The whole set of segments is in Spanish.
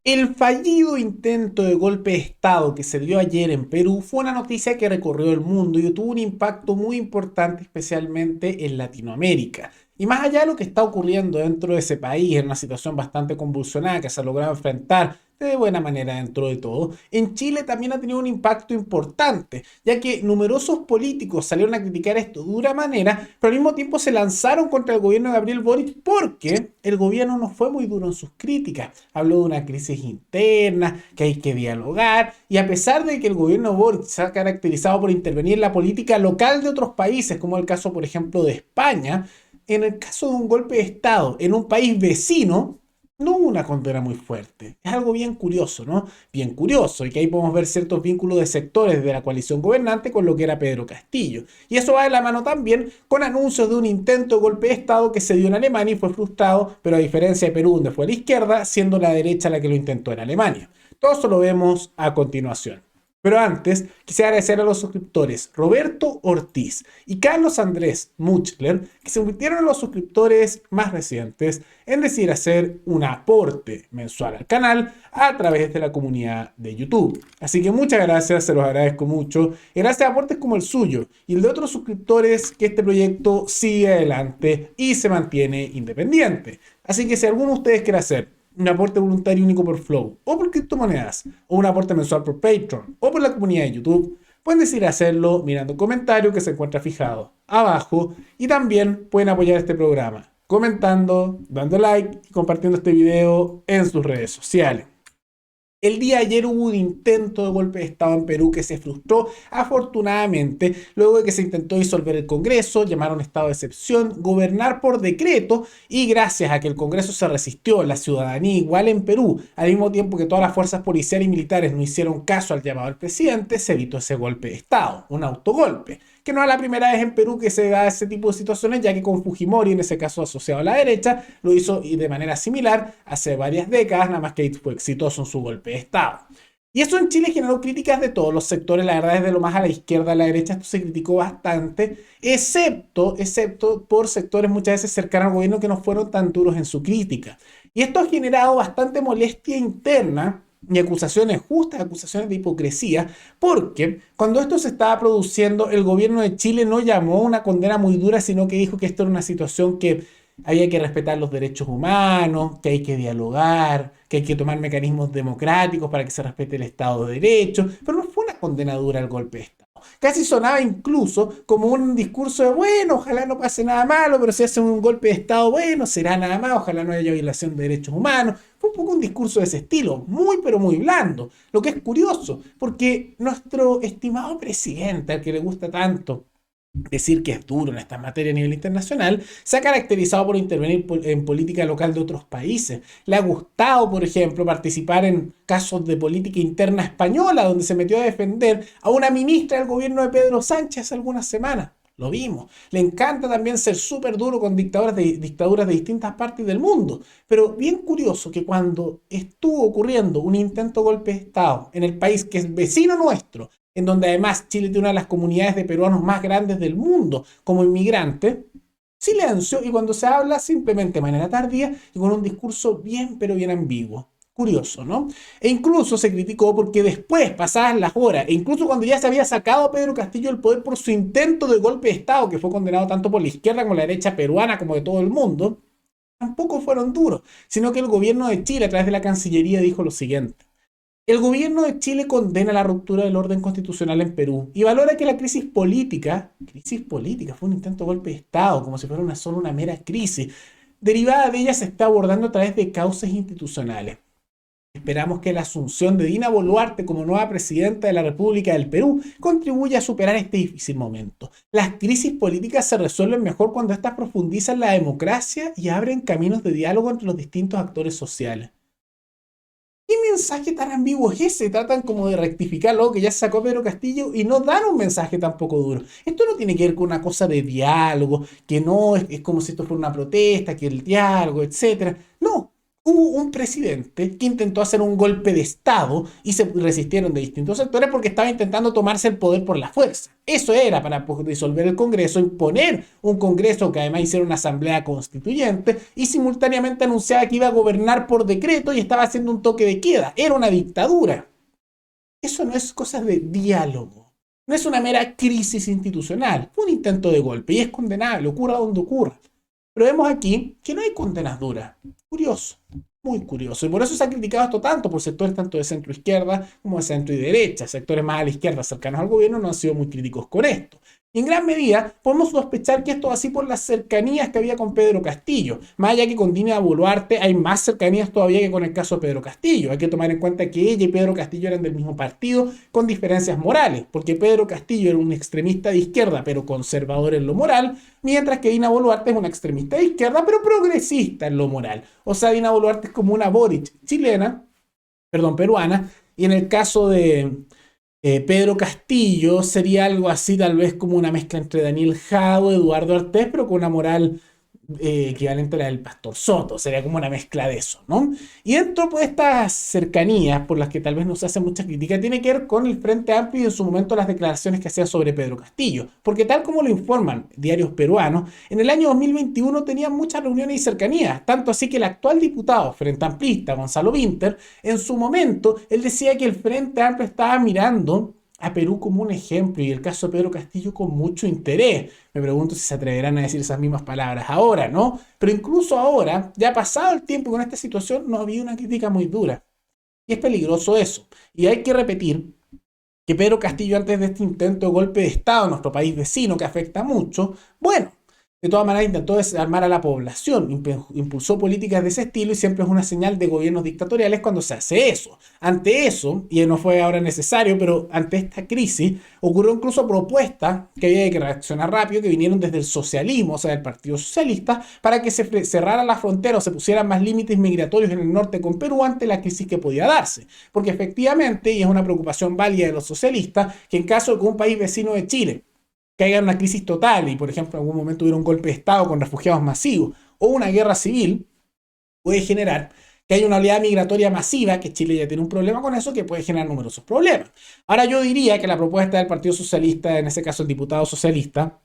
El fallido intento de golpe de Estado que se dio ayer en Perú fue una noticia que recorrió el mundo y tuvo un impacto muy importante, especialmente en Latinoamérica. Y más allá de lo que está ocurriendo dentro de ese país, en una situación bastante convulsionada que se ha logrado enfrentar de buena manera dentro de todo, en Chile también ha tenido un impacto importante, ya que numerosos políticos salieron a criticar esto de dura manera, pero al mismo tiempo se lanzaron contra el gobierno de Gabriel Boric porque el gobierno no fue muy duro en sus críticas. Habló de una crisis interna, que hay que dialogar, y a pesar de que el gobierno Boric se ha caracterizado por intervenir en la política local de otros países, como el caso, por ejemplo, de España, en el caso de un golpe de Estado en un país vecino, no hubo una condena muy fuerte. Es algo bien curioso, ¿no? Bien curioso, y que ahí podemos ver ciertos vínculos de sectores de la coalición gobernante con lo que era Pedro Castillo. Y eso va de la mano también con anuncios de un intento de golpe de Estado que se dio en Alemania y fue frustrado, pero a diferencia de Perú, donde fue la izquierda, siendo la derecha la que lo intentó en Alemania. Todo eso lo vemos a continuación. Pero antes, quisiera agradecer a los suscriptores Roberto Ortiz y Carlos Andrés Muchler, que se convirtieron en los suscriptores más recientes en decidir hacer un aporte mensual al canal a través de la comunidad de YouTube. Así que muchas gracias, se los agradezco mucho. Y gracias a aportes como el suyo y el de otros suscriptores, que este proyecto sigue adelante y se mantiene independiente. Así que si alguno de ustedes quiere hacer un aporte voluntario único por Flow, o por criptomonedas, o un aporte mensual por Patreon, o por la comunidad de YouTube, pueden decidir hacerlo mirando un comentario que se encuentra fijado abajo, y también pueden apoyar este programa comentando, dando like y compartiendo este video en sus redes sociales. El día de ayer hubo un intento de golpe de Estado en Perú que se frustró, afortunadamente, luego de que se intentó disolver el Congreso, llamar a un estado de excepción, gobernar por decreto, y gracias a que el Congreso se resistió, la ciudadanía igual en Perú, al mismo tiempo que todas las fuerzas policiales y militares no hicieron caso al llamado del presidente, se evitó ese golpe de Estado, un autogolpe, que no es la primera vez en Perú que se da ese tipo de situaciones, ya que con Fujimori, en ese caso asociado a la derecha, lo hizo de manera similar hace varias décadas, nada más que ahí fue exitoso en su golpe de Estado. Y eso en Chile generó críticas de todos los sectores, la verdad, desde lo más a la izquierda a la derecha, esto se criticó bastante, excepto por sectores muchas veces cercanos al gobierno que no fueron tan duros en su crítica. Y esto ha generado bastante molestia interna y acusaciones justas, acusaciones de hipocresía, porque cuando esto se estaba produciendo, el gobierno de Chile no llamó a una condena muy dura, sino que dijo que esto era una situación que había que respetar los derechos humanos, que hay que dialogar, que hay que tomar mecanismos democráticos para que se respete el Estado de Derecho, pero no fue una condena dura al golpe de Estado. Casi sonaba incluso como un discurso de, bueno, ojalá no pase nada malo, pero si hace un golpe de Estado, bueno, será nada más, ojalá no haya violación de derechos humanos. Fue un poco un discurso de ese estilo, muy pero muy blando, lo que es curioso, porque nuestro estimado presidente, al que le gusta tanto decir que es duro en esta materia a nivel internacional, se ha caracterizado por intervenir en política local de otros países. Le ha gustado, por ejemplo, participar en casos de política interna española, donde se metió a defender a una ministra del gobierno de Pedro Sánchez hace algunas semanas. Lo vimos. Le encanta también ser súper duro con dictaduras de distintas partes del mundo. Pero bien curioso que cuando estuvo ocurriendo un intento de golpe de Estado en el país que es vecino nuestro, en donde además Chile tiene una de las comunidades de peruanos más grandes del mundo como inmigrante, silencio, y cuando se habla simplemente de manera tardía y con un discurso bien pero bien ambiguo. Curioso, ¿no? E incluso se criticó porque después, pasadas las horas, e incluso cuando ya se había sacado a Pedro Castillo del poder por su intento de golpe de Estado, que fue condenado tanto por la izquierda como la derecha peruana como de todo el mundo, tampoco fueron duros, sino que el gobierno de Chile, a través de la Cancillería, dijo lo siguiente: el gobierno de Chile condena la ruptura del orden constitucional en Perú y valora que la crisis política, fue un intento de golpe de Estado, como si fuera solo una mera crisis, derivada de ella se está abordando a través de causas institucionales. Esperamos que la asunción de Dina Boluarte como nueva presidenta de la República del Perú contribuya a superar este difícil momento. Las crisis políticas se resuelven mejor cuando éstas profundizan la democracia y abren caminos de diálogo entre los distintos actores sociales. ¿Qué mensaje tan ambiguo es ese? Tratan como de rectificar lo que ya sacó Pedro Castillo y no dan un mensaje tampoco duro. Esto no tiene que ver con una cosa de diálogo, que no es como si esto fuera una protesta, que el diálogo, etcétera. No. Hubo un presidente que intentó hacer un golpe de Estado y se resistieron de distintos sectores porque estaba intentando tomarse el poder por la fuerza. Eso era para disolver el Congreso, imponer un Congreso que además hiciera una asamblea constituyente y simultáneamente anunciaba que iba a gobernar por decreto y estaba haciendo un toque de queda. Era una dictadura. Eso no es cosa de diálogo. No es una mera crisis institucional. Fue un intento de golpe y es condenable, ocurra donde ocurra. Pero vemos aquí que no hay condenas duras. Curioso, muy curioso. Y por eso se ha criticado esto tanto por sectores tanto de centro izquierda como de centro y derecha. Sectores más a la izquierda cercanos al gobierno no han sido muy críticos con esto. Y en gran medida podemos sospechar que esto es así por las cercanías que había con Pedro Castillo. Más allá que con Dina Boluarte hay más cercanías todavía que con el caso de Pedro Castillo. Hay que tomar en cuenta que ella y Pedro Castillo eran del mismo partido con diferencias morales, porque Pedro Castillo era un extremista de izquierda pero conservador en lo moral, mientras que Dina Boluarte es una extremista de izquierda pero progresista en lo moral. O sea, Dina Boluarte es como una Boric chilena, perdón, peruana, y en el caso de Pedro Castillo sería algo así, tal vez como una mezcla entre Daniel Jadwe, Eduardo Artés, pero con una moral equivalente a la del Pastor Soto. Sería como una mezcla de eso, ¿no? Y dentro de estas cercanías, por las que tal vez no se hace mucha crítica, tiene que ver con el Frente Amplio y en su momento las declaraciones que hacían sobre Pedro Castillo. Porque tal como lo informan diarios peruanos, en el año 2021 tenían muchas reuniones y cercanías, tanto así que el actual diputado Frente Amplista, Gonzalo Vinter, en su momento, él decía que el Frente Amplio estaba mirando a Perú como un ejemplo y el caso de Pedro Castillo con mucho interés. Me pregunto si se atreverán a decir esas mismas palabras ahora, ¿no? Pero incluso ahora, ya pasado el tiempo con esta situación, no ha habido una crítica muy dura. Y es peligroso eso. Y hay que repetir que Pedro Castillo, antes de este intento de golpe de Estado en nuestro país vecino que afecta mucho, bueno, de todas maneras intentó desarmar a la población, impulsó políticas de ese estilo y siempre es una señal de gobiernos dictatoriales cuando se hace eso. Ante eso, y no fue ahora necesario, pero ante esta crisis, ocurrió incluso propuestas que había que reaccionar rápido, que vinieron desde el socialismo, o sea, del Partido Socialista, para que se cerrara la frontera o se pusieran más límites migratorios en el norte con Perú ante la crisis que podía darse. Porque efectivamente, y es una preocupación válida de los socialistas, que en caso de que un país vecino de Chile caiga en una crisis total y, por ejemplo, en algún momento hubiera un golpe de Estado con refugiados masivos o una guerra civil, puede generar que haya una oleada migratoria masiva, que Chile ya tiene un problema con eso, que puede generar numerosos problemas. Ahora yo diría que la propuesta del Partido Socialista, en ese caso el diputado socialista,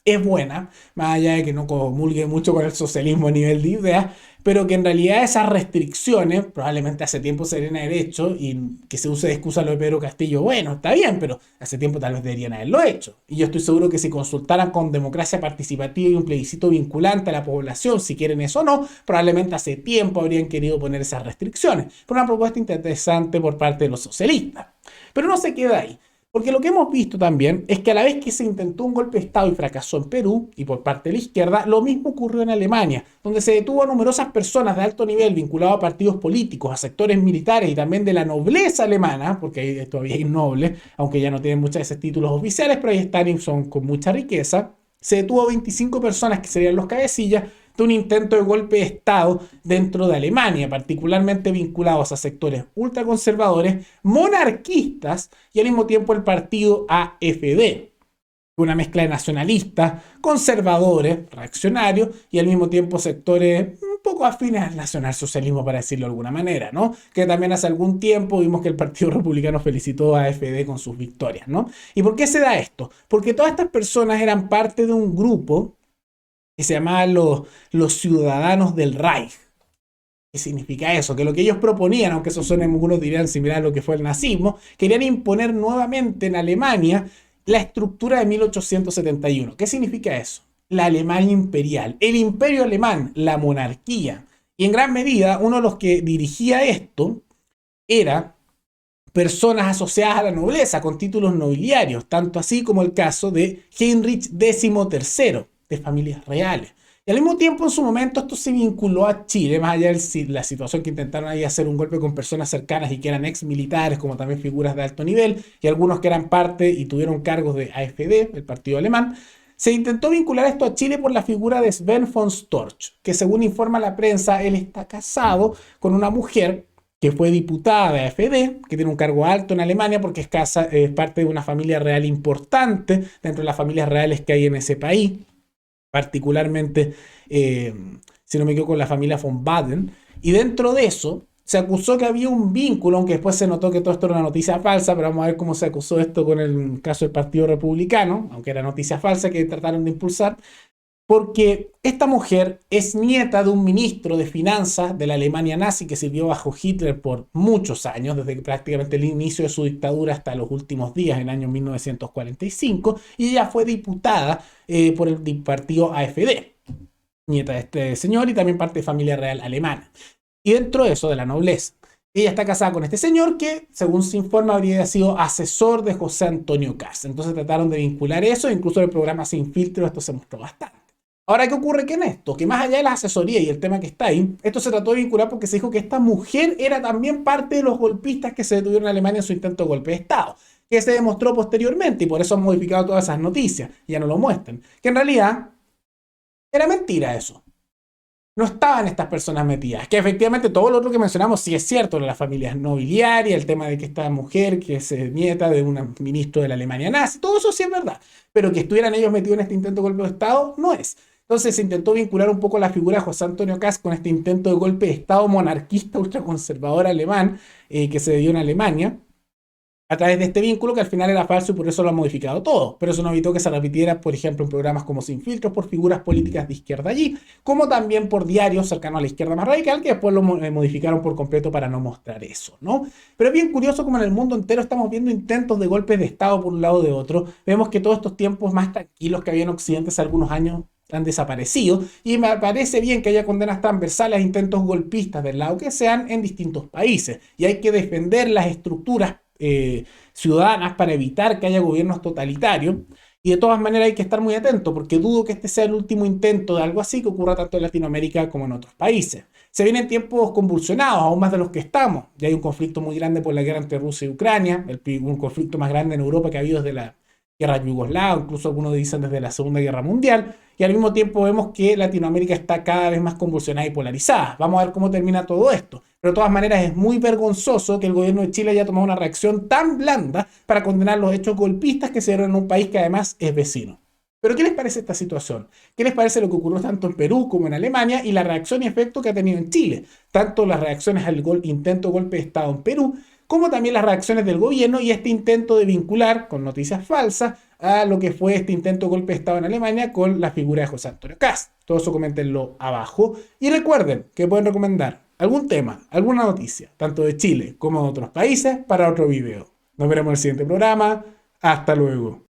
es buena, más allá de que no comulgue mucho con el socialismo a nivel de ideas, pero que en realidad esas restricciones probablemente hace tiempo se deberían haber hecho y que se use de excusa lo de Pedro Castillo, bueno, está bien, pero hace tiempo tal vez deberían haberlo hecho. Y yo estoy seguro que si consultaran con democracia participativa y un plebiscito vinculante a la población, si quieren eso o no, probablemente hace tiempo habrían querido poner esas restricciones. Pero una propuesta interesante por parte de los socialistas. Pero no se queda ahí. Porque lo que hemos visto también es que a la vez que se intentó un golpe de Estado y fracasó en Perú y por parte de la izquierda, lo mismo ocurrió en Alemania, donde se detuvo a numerosas personas de alto nivel vinculadas a partidos políticos, a sectores militares y también de la nobleza alemana, porque ahí todavía hay nobles, aunque ya no tienen muchos de esos títulos oficiales, pero ahí están y son con mucha riqueza. Se detuvo a 25 personas que serían los cabecillas de un intento de golpe de Estado dentro de Alemania, particularmente vinculados a sectores ultraconservadores, monarquistas y al mismo tiempo el partido AfD, una mezcla de nacionalistas, conservadores, reaccionarios y al mismo tiempo sectores un poco afines al nacionalsocialismo, para decirlo de alguna manera, ¿no? Que también hace algún tiempo vimos que el Partido Republicano felicitó a AfD con sus victorias, ¿no? ¿Y por qué se da esto? Porque todas estas personas eran parte de un grupo que se llamaban los ciudadanos del Reich. ¿Qué significa eso? Que lo que ellos proponían, aunque eso suene, algunos dirían similar a lo que fue el nazismo, querían imponer nuevamente en Alemania la estructura de 1871. ¿Qué significa eso? La Alemania imperial, el imperio alemán, la monarquía. Y en gran medida, uno de los que dirigía esto era personas asociadas a la nobleza con títulos nobiliarios, tanto así como el caso de Heinrich XIII, de familias reales. Y al mismo tiempo, en su momento, esto se vinculó a Chile, más allá de la situación que intentaron ahí hacer un golpe con personas cercanas y que eran ex militares, como también figuras de alto nivel, y algunos que eran parte y tuvieron cargos de AfD, el partido alemán. Se intentó vincular esto a Chile por la figura de Sven von Storch, que según informa la prensa, él está casado con una mujer que fue diputada de AfD, que tiene un cargo alto en Alemania porque es parte de una familia real importante dentro de las familias reales que hay en ese país, particularmente, si no me equivoco, la familia von Baden. Y dentro de eso se acusó que había un vínculo, aunque después se notó que todo esto era una noticia falsa, pero vamos a ver cómo se acusó esto con el caso del Partido Republicano, aunque era noticia falsa que trataron de impulsar, porque esta mujer es nieta de un ministro de finanzas de la Alemania nazi que sirvió bajo Hitler por muchos años, desde prácticamente el inicio de su dictadura hasta los últimos días, en el año 1945, y ella fue diputada por el partido AfD, nieta de este señor y también parte de familia real alemana. Y dentro de eso, de la nobleza, ella está casada con este señor que, según se informa, habría sido asesor de José Antonio Kast. Entonces trataron de vincular eso, incluso en el programa Sin Filtro esto se mostró bastante. Ahora, ¿qué ocurre que en esto? Que más allá de la asesoría y el tema que está ahí, esto se trató de vincular porque se dijo que esta mujer era también parte de los golpistas que se detuvieron en Alemania en su intento de golpe de Estado, que se demostró posteriormente y por eso han modificado todas esas noticias, ya no lo muestran, que en realidad era mentira eso. No estaban estas personas metidas, que efectivamente todo lo otro que mencionamos sí es cierto, las familias nobiliarias, el tema de que esta mujer que es nieta de un ministro de la Alemania nazi, todo eso sí es verdad, pero que estuvieran ellos metidos en este intento de golpe de Estado no es. Entonces se intentó vincular un poco la figura de José Antonio Kast con este intento de golpe de Estado monarquista ultraconservador alemán que se dio en Alemania a través de este vínculo que al final era falso y por eso lo han modificado todo. Pero eso no evitó que se repitiera, por ejemplo, en programas como Sin Filtros por figuras políticas de izquierda allí, como también por diarios cercanos a la izquierda más radical, que después lo modificaron por completo para no mostrar eso, ¿no? Pero es bien curioso como en el mundo entero estamos viendo intentos de golpes de Estado por un lado o de otro. Vemos que todos estos tiempos más tranquilos que había en Occidente hace algunos años han desaparecido y me parece bien que haya condenas transversales a intentos golpistas del lado que sean en distintos países y hay que defender las estructuras ciudadanas para evitar que haya gobiernos totalitarios y de todas maneras hay que estar muy atento porque dudo que este sea el último intento de algo así que ocurra tanto en Latinoamérica como en otros países. Se vienen tiempos convulsionados, aún más de los que estamos. Ya hay un conflicto muy grande por la guerra entre Rusia y Ucrania, un conflicto más grande en Europa que ha habido desde la guerra yugoslava, incluso algunos dicen desde la Segunda Guerra Mundial, y al mismo tiempo vemos que Latinoamérica está cada vez más convulsionada y polarizada. Vamos a ver cómo termina todo esto. Pero de todas maneras es muy vergonzoso que el gobierno de Chile haya tomado una reacción tan blanda para condenar los hechos golpistas que se dieron en un país que además es vecino. Pero ¿qué les parece esta situación? ¿Qué les parece lo que ocurrió tanto en Perú como en Alemania y la reacción y efecto que ha tenido en Chile? Tanto las reacciones al intento de golpe de Estado en Perú, como también las reacciones del gobierno y este intento de vincular con noticias falsas a lo que fue este intento de golpe de Estado en Alemania con la figura de José Antonio Kast. Todo eso coméntenlo abajo. Y recuerden que pueden recomendar algún tema, alguna noticia, tanto de Chile como de otros países, para otro video. Nos veremos en el siguiente programa. Hasta luego.